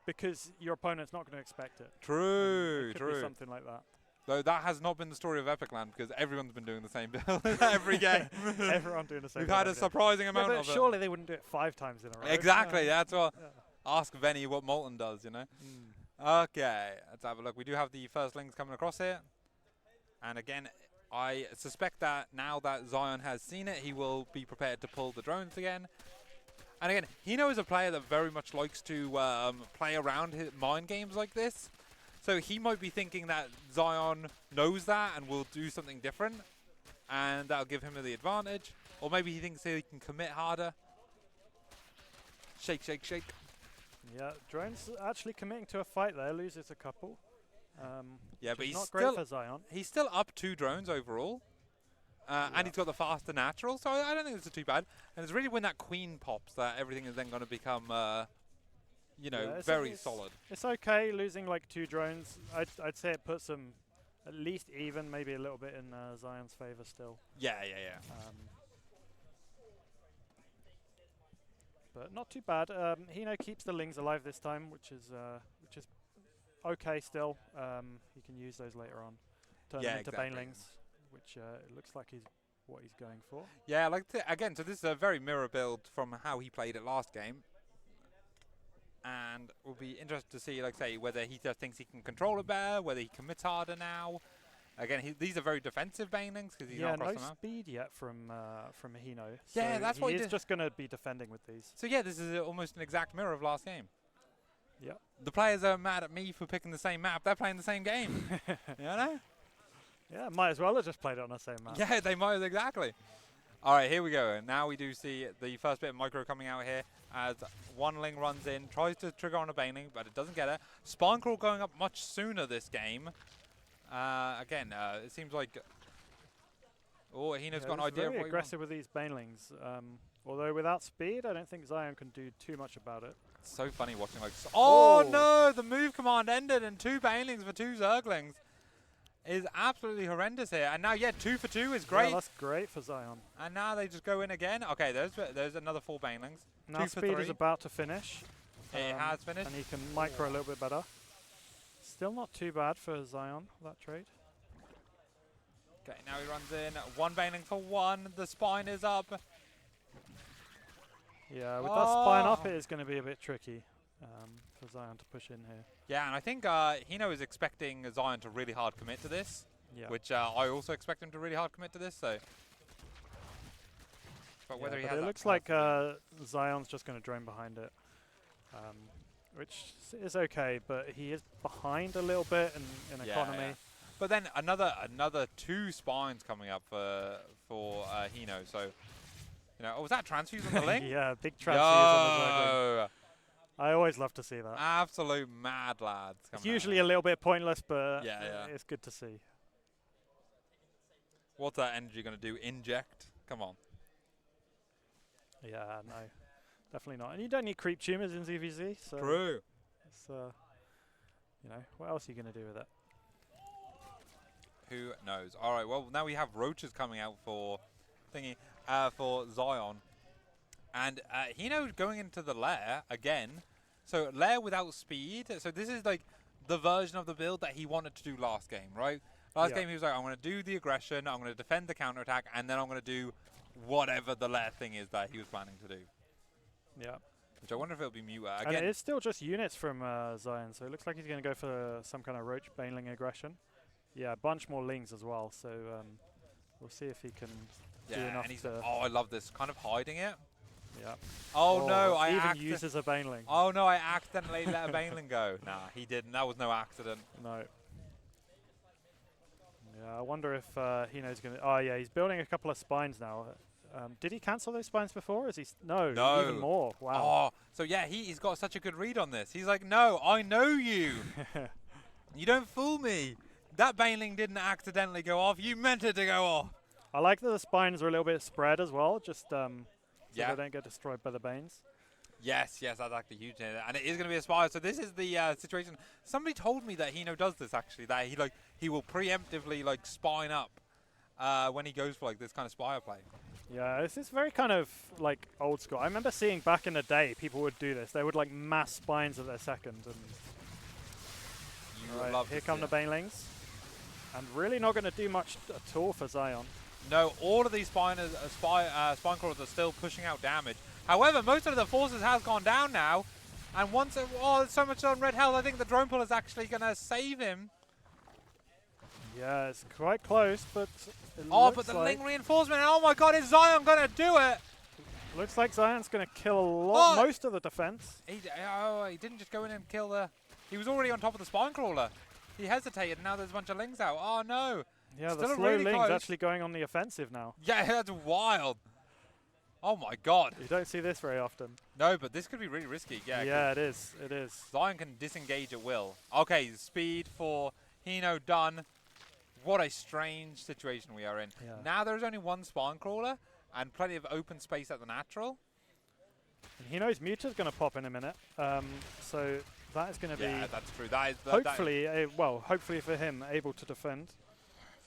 because your opponent's not going to expect it. True, It could true. be something like that. Though that has not been the story of Epic Land because everyone's been doing the same build every game. Everyone doing the same. We've had a surprising yeah, amount but of it. surely they wouldn't do it 5 times in a row. Exactly, Yeah. that's what. Yeah. Ask Venny what Molten does, you know. Okay, let's have a look. We do have the first links coming across here. And again, I suspect that now that Zion has seen it, he will be prepared to pull the drones again. And again, Hino is a player that very much likes to play around his mind games like this. So he might be thinking that Zion knows that and will do something different. And that'll give him the advantage. Or maybe he thinks he can commit harder. Shake, shake, shake. Yeah, drone's actually committing to a fight there, loses a couple. Yeah, but he's not still great for Zion. He's still up 2 drones overall. And he's got the faster natural, so I don't think this is too bad. And it's really when that queen pops that everything is then going to become, you know, Yeah, very solid. It's okay losing like 2 drones. I'd say it puts them at least even, maybe a little bit in Zion's favor still. Yeah. But not too bad. Hino keeps the Lings alive this time, which is okay still. He can use those later on. Turn them into banelings, which it looks like is what he's going for. Yeah, like again, so this is a very mirror build from how he played it last game. And we'll be interested to see, like say, whether he just thinks he can control it better, whether he commits harder now. Again, these are very defensive banelings because he's not across the map. Speed yet from Hino. Yeah, so that's what he's just going to be defending with these. So yeah, this is almost an exact mirror of last game. Yeah. The players are mad at me for picking the same map. They're playing the same game. You know? Yeah, might as well have just played it on the same map. Yeah, they might, exactly. All right, here we go. And now we do see the first bit of micro coming out here as one Ling runs in, tries to trigger on a Baneling, but it doesn't get it. Spine Crawl going up much sooner this game. Again, it seems like... Oh, Hino's got an idea of very what he aggressive with these Banelings. Although without speed, I don't think Zion can do too much about it. It's so funny watching like... Oh, no! The move command ended and 2 Banelings for 2 Zerglings. Is absolutely horrendous here. And now, yeah, 2 for 2 is great. Yeah, that's great for Zion. And now they just go in again. Okay, there's another 4 Banelings. Now 2 for speed 3. is about to finish. It has finished. And he can micro a little bit better. Still not too bad for Zion, that trade. Okay, now he runs in. 1 Baneling for 1. The spine is up. Yeah, with that spine up, it is going to be a bit tricky for Zion to push in here. Yeah, and I think Hino is expecting Zion to really hard commit to this, which I also expect him to really hard commit to this. So, but whether he has, it looks like Zion's just going to drone behind it, which is okay. But he is behind a little bit in economy. Yeah. But then another 2 spines coming up for Hino. So, you know, was that transfuse on the Ling? Yeah, big transfuse on the Zergling. Yo! I always love to see that. Absolute mad lads. It's usually a little bit pointless, but yeah. It's good to see. What's that energy going to do? Inject? Come on. Yeah, no, definitely not. And you don't need creep tumors in ZVZ, so True. It's, you know, what else are you going to do with it? Who knows? All right. Well, now we have roaches coming out for for Zion, and Hino going into the lair again. So lair without speed. So this is like the version of the build that he wanted to do last game, right? Last game he was like, I'm going to do the aggression, I'm going to defend the counterattack, and then I'm going to do whatever the lair thing is that he was planning to do. Yeah. Which I wonder if it'll be Muta And again. it is still just units from Zion, so it looks like he's going to go for some kind of roach baneling aggression. Yeah, a bunch more Lings as well, so we'll see if he can do enough and he's to... I love this, kind of hiding it. Yeah. Oh no, I even uses a baneling. Oh no, I accidentally let a baneling go. Nah, he didn't. That was no accident. No. Yeah, I wonder if Hino's going to... Oh yeah, he's building a couple of spines now. Did he cancel those spines before? Is he... No, even more. Wow. Oh, so yeah, he's got such a good read on this. He's like, no, I know you. You don't fool me. That baneling didn't accidentally go off. You meant it to go off. I like that the spines are a little bit spread as well, just so Yeah. they don't get destroyed by the banes. Yes, that's actually huge, and it is going to be a spire. So this is the situation. Somebody told me that HINO does this actually. That he will preemptively like spine up when he goes for like this kind of spire play. Yeah, this is very kind of like old school. I remember seeing back in the day people would do this. They would like mass spines at their second. And You would love here to come see the it. banelings, and really not going to do much at all for Zion. No, all of these spine crawlers are still pushing out damage. However, most of the forces has gone down now, and once there's so much on red health, I think the drone pull is actually going to save him. Yeah, it's quite close, but it But looks the like Ling reinforcement, oh my god, is Zion going to do it? looks like Zion's going to kill a lot, most of the defense. He didn't just go in and kill the... He was already on top of the spine crawler. He hesitated, and now there's a bunch of Lings out. Oh no. Yeah, Still the slow really Ling's close. actually going on the offensive now. Yeah, that's wild. Oh my god. You don't see this very often. No, but this could be really risky. Yeah, it is. It is. Zion can disengage at will. Okay, speed for HINO done. What a strange situation we are in. Yeah. Now there's only one spine crawler and plenty of open space at the natural. And he knows Muta's going to pop in a minute. So that is going to be... Yeah, that's true. That is hopefully, hopefully for him, able to defend.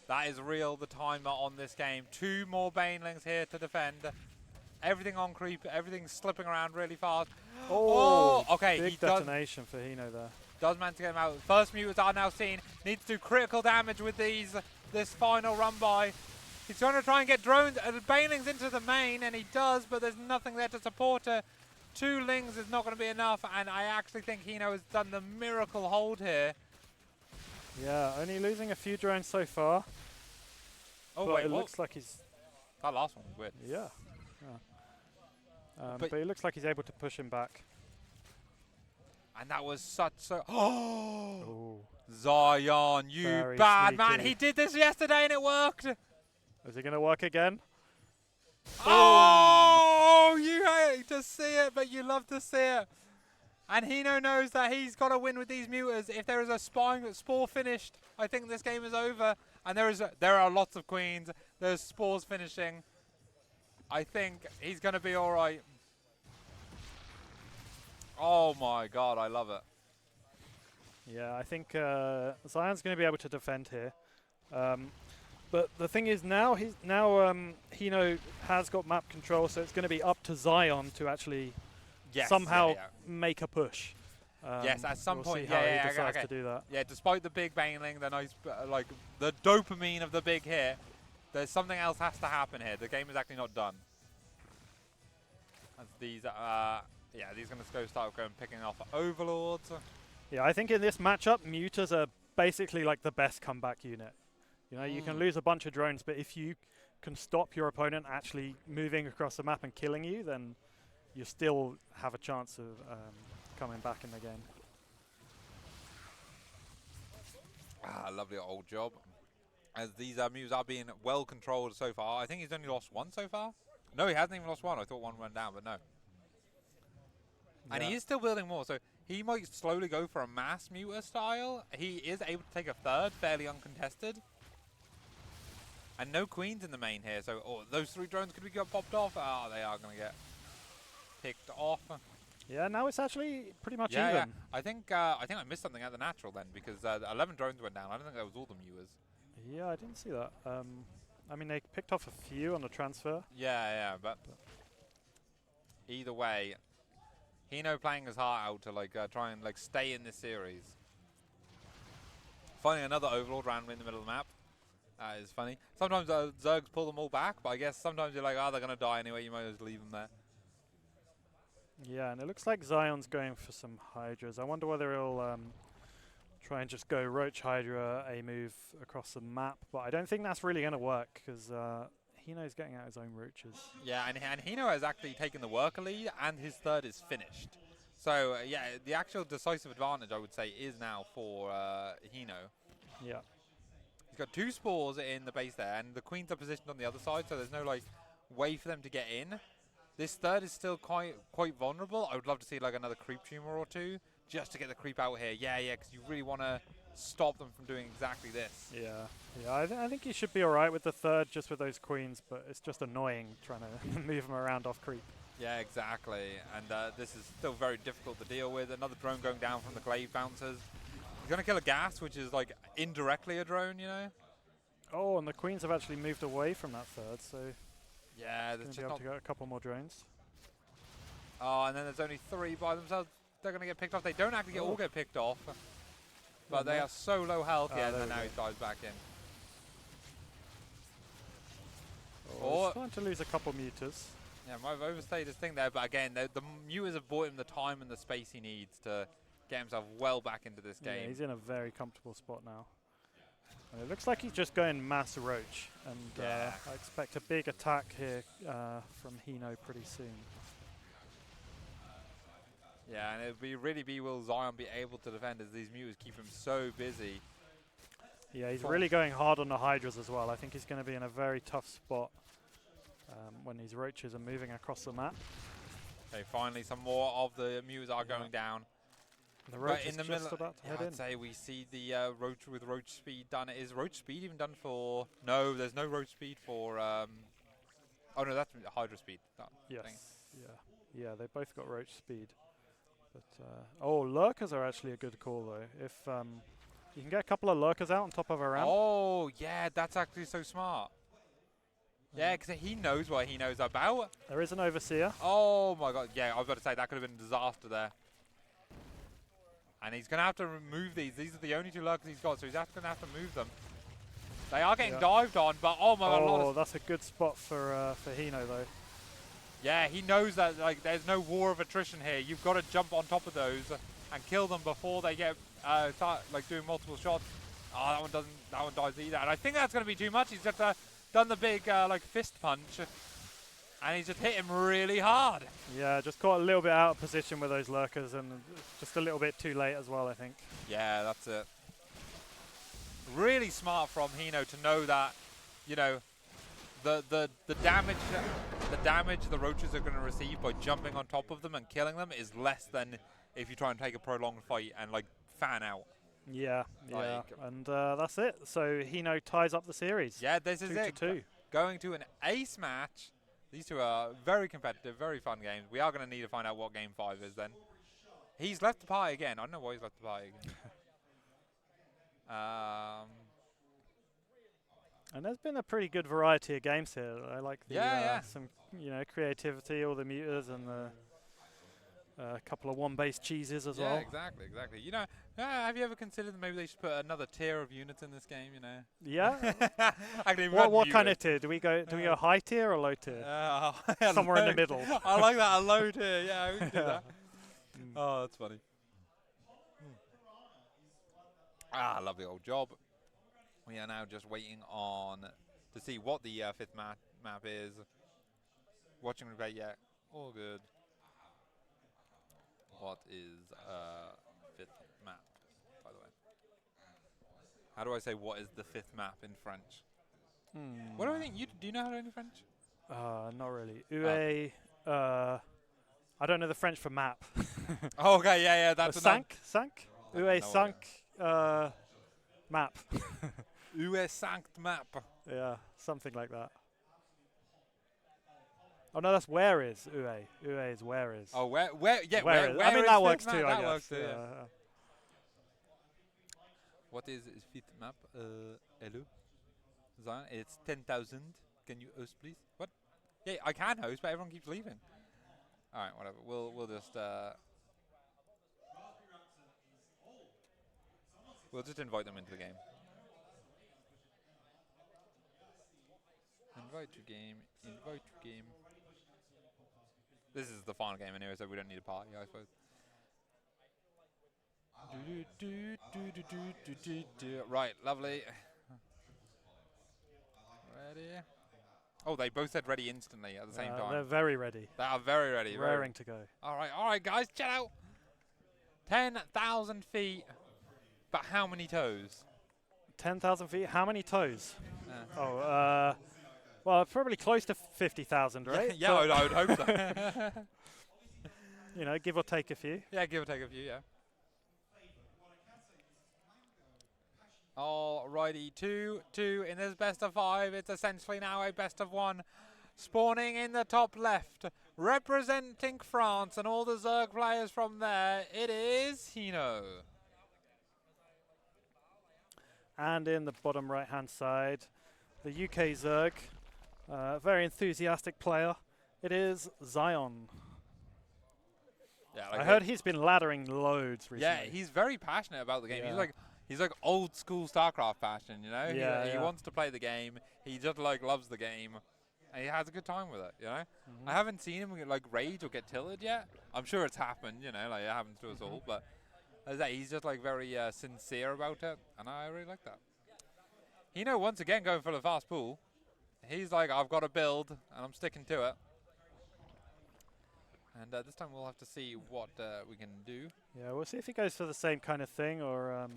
That is real, the timer on this game. 2 more banelings here to defend. Everything on creep, everything's slipping around really fast. Oh, okay, big he does detonation for HINO there. manage to get him out. First mutants are now seen. Needs to do critical damage with this final run by. He's going to try and get drones, banelings into the main, and he does, but there's nothing there to support her. 2 Lings is not going to be enough, and I actually think HINO has done the miracle hold here. Yeah, only losing a few drones so far. Oh, but wait, it what? looks like he's... That last one was weird. Yeah. But But it looks like he's able to push him back. And that was such. Oh! Oh. Zion, you Very bad man. sneaky. He did this yesterday and it worked. Is it going to work again? Oh! You hate to see it, but you love to see it. And HINO knows that he's got to win with these mutas. If there is a spore finished, I think this game is over. And there are lots of queens. There's spores finishing. I think he's going to be all right. Oh my god, I love it. Yeah, I think Zion's going to be able to defend here. But the thing is now HINO has got map control, so it's going to be up to Zion to actually somehow make a push. Yes, at some point, see how he decides to do that. Yeah, despite the big baneling, the nice, like the dopamine of the big hit, there's something else has to happen here. The game is actually not done. As these, these are going to start going picking off overlords. Yeah, I think in this matchup, mutas are basically like the best comeback unit. You know, you can lose a bunch of drones, but if you can stop your opponent actually moving across the map and killing you, then you still have a chance of coming back in the game. Lovely old job. As these mutas are being well controlled so far. I think he's only lost 1 so far. No, he hasn't even lost 1. I thought 1 went down, but no. And he is still building more, so he might slowly go for a mass muta style. He is able to take a 3rd, fairly uncontested. And no queens in the main here, so those 3 drones could be got popped off. Oh, they are going to get picked off. Yeah, now it's actually pretty much Yeah, even. yeah. I think I missed something at the natural then, because 11 drones went down. I don't think that was all the mutas. Yeah, I didn't see that. I mean, they picked off a few on the transfer. Yeah, but either way, HINO playing his heart out to try and stay in this series. Finding another overlord randomly in the middle of the map is funny. Sometimes Zergs pull them all back, but I guess sometimes you're like, oh, they're gonna die anyway. You might as well leave them there. Yeah, and it looks like Zion's going for some Hydras. I wonder whether he'll try and just go Roach Hydra a move across the map, but I don't think that's really going to work because HINO's getting out his own Roaches. Yeah, and HINO has actually taken the worker lead, and his 3rd is finished. So, yeah, the actual decisive advantage, I would say, is now for HINO. Yeah. He's got 2 spores in the base there, and the queens are positioned on the other side, so there's no way for them to get in. This 3rd is still quite vulnerable. I would love to see another creep tumor or 2 just to get the creep out here. Yeah, because you really want to stop them from doing exactly this. Yeah, yeah. I think he should be all right with the third, just with those queens, but it's just annoying trying to move him around off creep. Yeah, exactly. And this is still very difficult to deal with. Another drone going down from the glaive bouncers. He's going to kill a gas, which is like indirectly a drone, you know? Oh, and the queens have actually moved away from that third, so yeah, there's going to be able to get a couple more drones. Oh, and then there's only 3 by themselves. They're going to get picked off. They don't actually all get picked off, but they are so low health. Yeah, and then now he dives back in. Oh, he's starting to lose a couple mutas. Yeah, might have overstayed his thing there, but again, the mutas have bought him the time and the space he needs to get himself well back into this game. Yeah, he's in a very comfortable spot now. And it looks like he's just going mass roach, and I expect a big attack here from HINO pretty soon. Yeah, and it'll really be will Zion be able to defend as these mutas keep him so busy. Yeah, he's really going hard on the Hydras as well. I think he's going to be in a very tough spot when these roaches are moving across the map. Okay, finally some more of the mutas are going down. The roach is just about to head in. I'd say we see the roach with roach speed done. Is roach speed even done for... No, there's no roach speed for... oh no, that's Hydra speed. Yes, yeah, they both got roach speed. But oh, lurkers are actually a good call though. If you can get a couple of lurkers out on top of a ramp. Oh yeah, that's actually so smart. Yeah, because he knows what he knows about. There is an overseer. Oh my god, yeah, I was about to say that could have been a disaster there. And he's going to have to remove these. These are the only 2 lurkers he's got, so he's going to have to move them. They are getting dived on, but oh my god. Oh, that's a good spot for HINO though. Yeah, he knows that like there's no war of attrition here. You've got to jump on top of those and kill them before they get start like doing multiple shots. Oh, that one dies either. And I think that's going to be too much. He's just done the big like fist punch, and he's just hit him really hard. Yeah, just caught a little bit out of position with those lurkers, and just a little bit too late as well, I think. Yeah, that's it. Really smart from HINO to know that, you know, the damage the roaches are going to receive by jumping on top of them and killing them is less than if you try and take a prolonged fight and like fan out. Yeah, yeah, and that's it. So HINO ties up the series. Yeah, this is it. 2-2. Going to an ace match. These two are very competitive, very fun games. We are going to need to find out what game 5 is then. He's left the party again. I don't know why he's left the party again. And there's been a pretty good variety of games here. I like the some creativity, all the mutas and the couple of one-base cheeses as well. Yeah, exactly. You know, have you ever considered that maybe they should put another tier of units in this game? You know. Yeah. Actually, what kind of tier do we go? Do we go high tier or low tier? Somewhere in the middle. I like that, a low tier. Yeah, we can do that. Oh, that's funny. Lovely old job. We are now just waiting on to see what the 5th map is. Watching replay, yeah, all good. What is 5th map, by the way? How do I say what is the 5th map in French? What do I think? Do you know how to do French? Not really. UE. I don't know the French for map. Oh, okay, yeah, that's cinq. UE cinq map. UE cinq map. Yeah, something like that. Oh no, that's where is UE. UE is where is. Oh, where? Yeah, where is. I mean that works too. That I works guess. too. Yeah. What is 5th map? Hello, Zion. It's 10,000. Can you host, please? What? Yeah, I can host, but everyone keeps leaving. All right, whatever. We'll just invite them into the game. Invite to game. This is the final game anyway, so we don't need a party, I suppose. Right, lovely. Ready? Oh, they both said ready instantly at the same time. They're very ready. They are very ready. Raring to go. All right, guys, chill out. 10,000 feet, but how many toes? 10,000 feet. How many toes? Well, probably close to 50,000, right? Yeah, I would hope so. You know, give or take a few. Yeah, give or take a few, yeah. Alrighty, 2-2 in this best of 5. It's essentially now a best of 1. Spawning in the top left, representing France and all the Zerg players from there, it is HINO. And in the bottom right-hand side, the UK Zerg, very enthusiastic player. It is XYON. Yeah, like I heard he's been laddering loads recently. Yeah, he's very passionate about the game. Yeah. He's like old school Starcraft passion, you know? Yeah, he wants to play the game. He just like loves the game. And he has a good time with it, you know? Mm-hmm. I haven't seen him like rage or get tilted yet. I'm sure it's happened, you know, like it happens to us all, but as I say, he's just like very sincere about it, and I really like that. HINO once again going for the fast pool. He's like, I've got to build, and I'm sticking to it. And this time we'll have to see what we can do. Yeah, we'll see if he goes for the same kind of thing or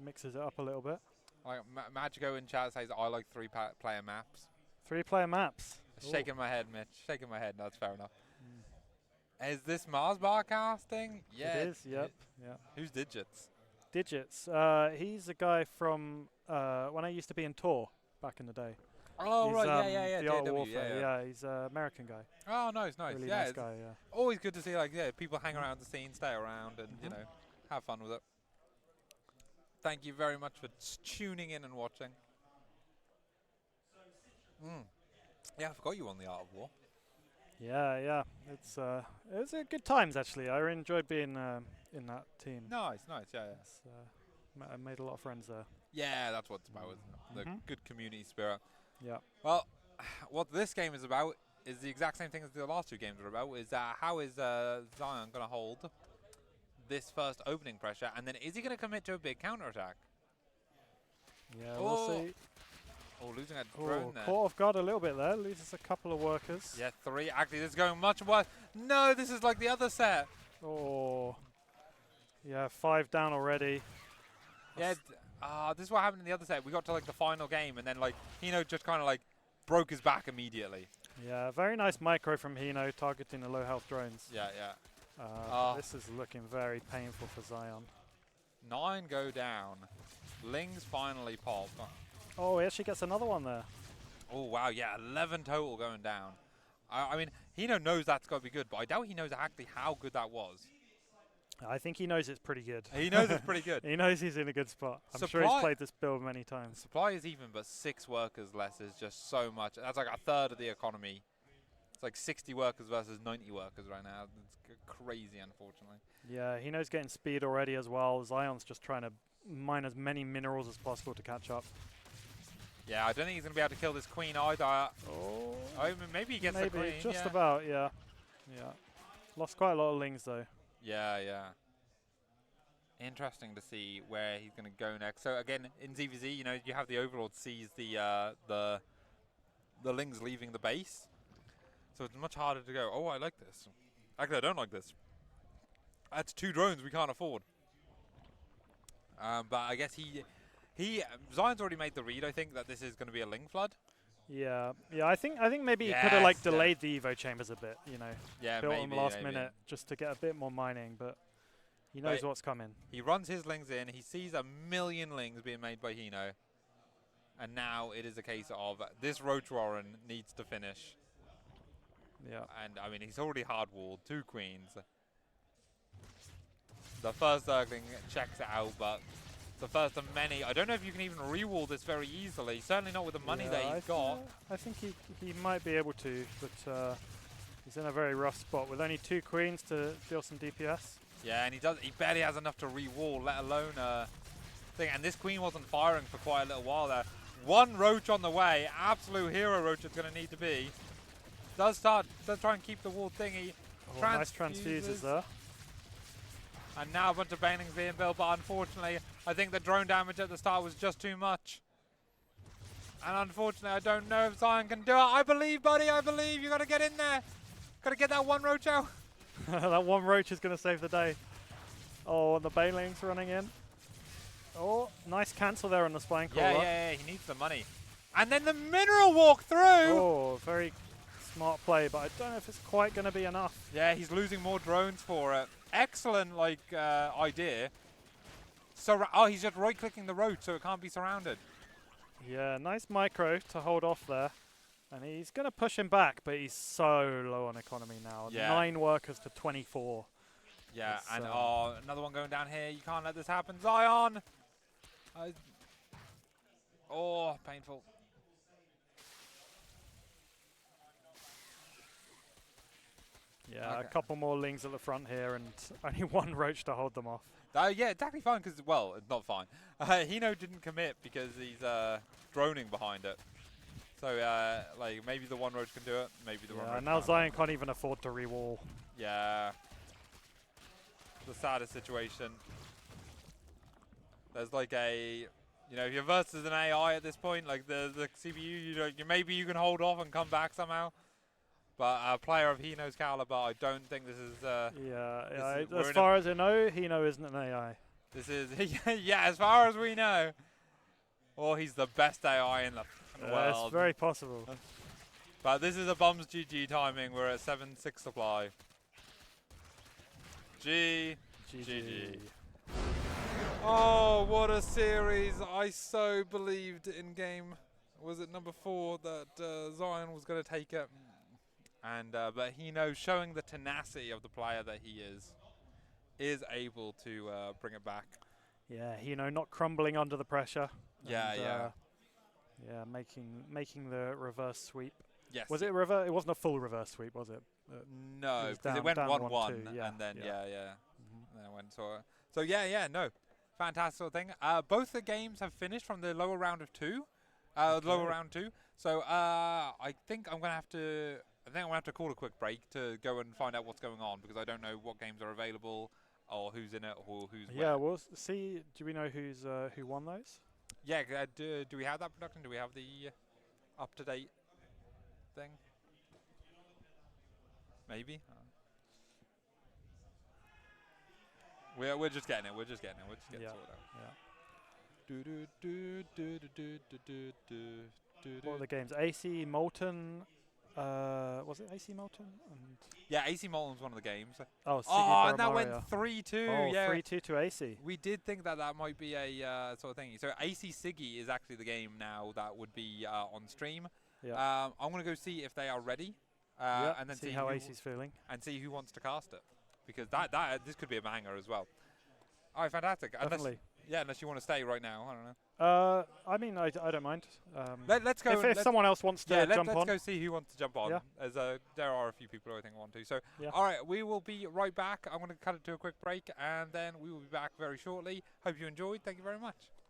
mixes it up a little bit. Like Magico in chat says, I like 3-player maps. 3-player maps. Shaking my head, Mitch. Shaking my head. That's fair enough. Is this Mars bar casting? Yeah. It is, yep. Yeah. Who's Digits? Digits. He's a guy from when I used to be in Tor back in the day. Oh, he's, right, yeah. The Art of JW, Warfare, yeah. He's an American guy. Oh, nice. Really Yeah, nice guy, yeah. always good to see, like, people hang around the scene, stay around, and, you know, have fun with it. Thank you very much for tuning in and watching. Yeah, I forgot you won the Art of War. Yeah. It's a good times actually. I enjoyed being in that team. Nice, yeah. I made a lot of friends there. Yeah, that's what it's about, isn't it? The good community spirit. Yeah. Well, what this game is about is the exact same thing as the last two games are about. Is how is XYON going to hold this first opening pressure, and then is he going to commit to a big counterattack? Yeah, we'll see. Oh, losing a drone there. Caught off guard a little bit there. Loses a couple of workers. Yeah, 3. Actually, this is going much worse. No, this is like the other set. Oh. Yeah, 5 down already. Yeah, this is what happened in the other set. We got to like the final game, and then like HINO just kind of like broke his back immediately. Yeah, very nice micro from HINO targeting the low health drones. Yeah. This is looking very painful for XYON. 9 go down. Lings finally pop. Oh, he actually gets another one there. Oh, wow, yeah, 11 total going down. I mean, HINO knows that's got to be good, but I doubt he knows actually how good that was. I think he knows it's pretty good. He knows it's pretty good. He knows he's in a good spot. I'm sure he's played this build many times. Supply is even, but 6 workers less is just so much. That's like a third of the economy. It's like 60 workers versus 90 workers right now. It's crazy, unfortunately. Yeah, HINO's getting speed already as well. XYON's just trying to mine as many minerals as possible to catch up. Yeah, I don't think he's going to be able to kill this queen either. Oh, I mean, maybe he gets the queen. Just about, yeah. Lost quite a lot of lings though. Yeah. Interesting to see where he's going to go next. So again, in ZVZ, you know, you have the Overlord seize the lings leaving the base. So it's much harder to go, oh, I like this. Actually, I don't like this. That's 2 drones we can't afford. But I guess XYON's already made the read, I think, that this is going to be a ling flood. Yeah. I think maybe he could have like delayed the Evo chambers a bit, you know. Yeah, built maybe, them last minute just to get a bit more mining, but he knows what's coming. He runs his lings in, he sees 1,000,000 lings being made by HINO, and now it is a case of this Roach Warren needs to finish. Yeah. And I mean, he's already hard-walled 2 queens. The first Zergling checks it out, but it's the first of many. I don't know if you can even re-wall this very easily. Certainly not with the money that he's got. I think he might be able to, but he's in a very rough spot with only 2 queens to deal some DPS. Yeah, and he barely has enough to re-wall, let alone thing. And this queen wasn't firing for quite a little while there. 1 roach on the way. Absolute hero roach is going to need to be. Does try and keep the wall thingy. Oh, nice transfuses there. And now a bunch of banelings being built, but unfortunately, I think the drone damage at the start was just too much. And unfortunately, I don't know if XYON can do it. I believe, buddy, I believe. You got to get in there. Got to get that 1 roach out. That 1 roach is going to save the day. Oh, and the banelings running in. Oh, nice cancel there on the spine crawler. Yeah, he needs the money. And then the mineral walk through. Oh, very smart play, but I don't know if it's quite going to be enough. Yeah, he's losing more drones for it. Excellent, idea. Oh, he's just right-clicking the road so it can't be surrounded. Yeah, nice micro to hold off there. And he's going to push him back, but he's so low on economy now. Yeah. 9 workers to 24. Yeah, It's, and another one going down here. You can't let this happen. Zion! Oh, painful. Yeah, Okay. a couple more Lings at the front here, and only one Roach to hold them off. Yeah, it's actually fine because, well, it's not fine. HINO didn't commit because he's droning behind it. So, like, maybe the one Roach can do it, maybe the one Roach now can't. Zion can't even afford to re-wall. Yeah. The saddest situation. There's like a, you know, if you're versus an AI at this point, like the CPU, maybe you can hold off and come back somehow. But a player of HINO's caliber, I don't think this is. As far as I know, HINO isn't an AI. This is, yeah, as far as we know. Or he's the best AI in the world. It's very possible. But this is a bums GG timing. We're at 7-6 supply. GG. Oh, what a series. I so believed in game, was it number 4, that Zion was going to take it. And but HINO, showing the tenacity of the player that he is able to bring it back. Yeah, HINO not crumbling under the pressure. Yeah, and, yeah. Yeah, making the reverse sweep. Yes. Was it reverse? It wasn't a full reverse sweep, was it? No, because it went 1-1, and then yeah. And then it went so yeah, no, fantastic sort of thing. Both the games have finished from the lower round of 2, lower round 2. So I think I'm gonna have to. I think I'm gonna have to call a quick break to go and find out what's going on because I don't know what games are available or who's in it or who's. Yeah, we'll see. Do we know who won those? Yeah, do we have that production? Do we have the up-to-date thing? Maybe. We're just getting it. We're just getting it sorted out. What were the games? AC Molten. Was it AC Molten? And yeah, AC Molten's one of the games. Oh, and that went 3-2. Oh, yeah, 3-2 to AC. We did think that might be a sort of thing. So AC Siggy is actually the game now that would be on stream. Yeah. I'm gonna go see if they are ready, and then see how AC's feeling, and see who wants to cast it, because this could be a banger as well. All right, fantastic. Definitely. Unless you want to stay right now, I don't know. I mean, I don't mind. Let's go. If someone else wants to jump on. Let's go see who wants to jump on. Yeah. As there are a few people who I think want to. So, yeah. All right, we will be right back. I'm going to cut it to a quick break, and then we will be back very shortly. Hope you enjoyed. Thank you very much.